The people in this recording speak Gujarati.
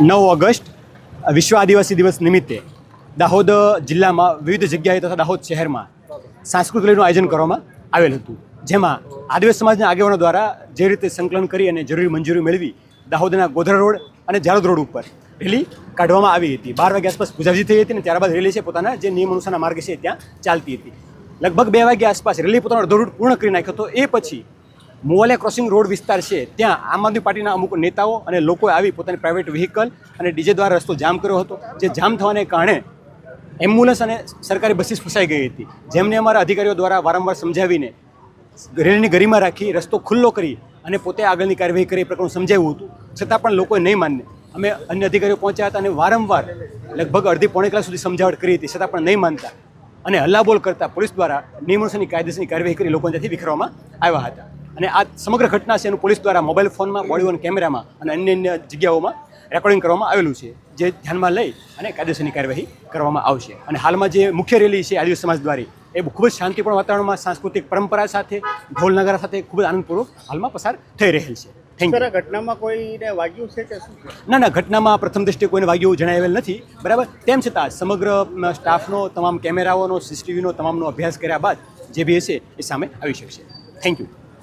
9 ઓગસ્ટ વિશ્વ આદિવાસી દિવસ નિમિત્તે દાહોદ જિલ્લામાં વિવિધ જગ્યાએ તથા દાહોદ શહેરમાં સાંસ્કૃતિક રેલીનું આયોજન કરવામાં આવેલ હતું, જેમાં આદિવાસી સમાજના આગેવાનો દ્વારા જે રીતે સંકલન કરી અને જરૂરી મંજૂરી મેળવી દાહોદના ગોધરા રોડ અને જાલોદ રોડ ઉપર રેલી કાઢવામાં આવી હતી. 12 વાગ્યા આસપાસ પૂજાજી થઈ હતી અને ત્યારબાદ રેલી છે પોતાના જે નિયમ અનુસારના માર્ગ છે ત્યાં ચાલતી હતી. લગભગ 2 વાગ્યા આસપાસ રેલી પોતાનો અડધો રૂટ પૂર્ણ કરી નાખ્યો હતો. એ પછી મોવાલિયા ક્રોસિંગ રોડ વિસ્તાર છે ત્યાં આમ આદમી પાર્ટીના અમુક નેતાઓ અને લોકોએ આવી પોતાની પ્રાઇવેટ વ્હીકલ અને ડીજે દ્વારા રસ્તો જામ કર્યો હતો. જે જામ થવાને કારણે એમ્બ્યુલન્સ અને સરકારી બસીસ ફસાઈ ગઈ હતી, જેમને અમારા અધિકારીઓ દ્વારા વારંવાર સમજાવીને રેલીની ગરિમા રાખી રસ્તો ખુલ્લો કરી અને પોતે આગળની કાર્યવાહી કરી પ્રકરણ સમજાવ્યું હતું. છતાં પણ લોકોએ નહીં માનને અમે અન્ય અધિકારીઓ પહોંચ્યા હતા અને વારંવાર લગભગ અડધી પોણે કલાક સુધી સમજાવટ કરી હતી, છતાં પણ નહીં માનતા અને હલ્લાબોલ કરતા પોલીસ દ્વારા નિયમોસરની કાયદેસરની કાર્યવાહી કરી લોકોને ત્યાંથી વિખેરવામાં આવ્યા હતા. અને આ સમગ્ર ઘટના છે એનું પોલીસ દ્વારા મોબાઈલ ફોનમાં, બોડી વન કેમેરામાં અને અન્ય જગ્યાઓમાં રેકોર્ડિંગ કરવામાં આવેલું છે, જે ધ્યાનમાં લઈ અને કાયદેસરની કાર્યવાહી કરવામાં આવશે. અને હાલમાં જે મુખ્ય રેલી છે આદિવાસી સમાજ દ્વારા એ ખૂબ જ શાંતિપૂર્ણ વાતાવરણમાં સાંસ્કૃતિક પરંપરા સાથે ઢોલ નગારા સાથે ખૂબ જ આનંદપૂર્વક હાલમાં પસાર થઈ રહેલ છે. Thank you. ઘટનામાં કોઈને વાગ્યું છે કે શું? ના, ઘટનામાં પ્રથમ દ્રષ્ટિએ કોઈને વાગ્યું જણાવેલ નથી, બરાબર. તેમ છતાં સમગ્ર સ્ટાફનો, તમામ કેમેરાઓનો, સીસીટીવીનો તમામનો અભ્યાસ કર્યા બાદ જે બી હશે એ સામે આવી શકશે. Thank you.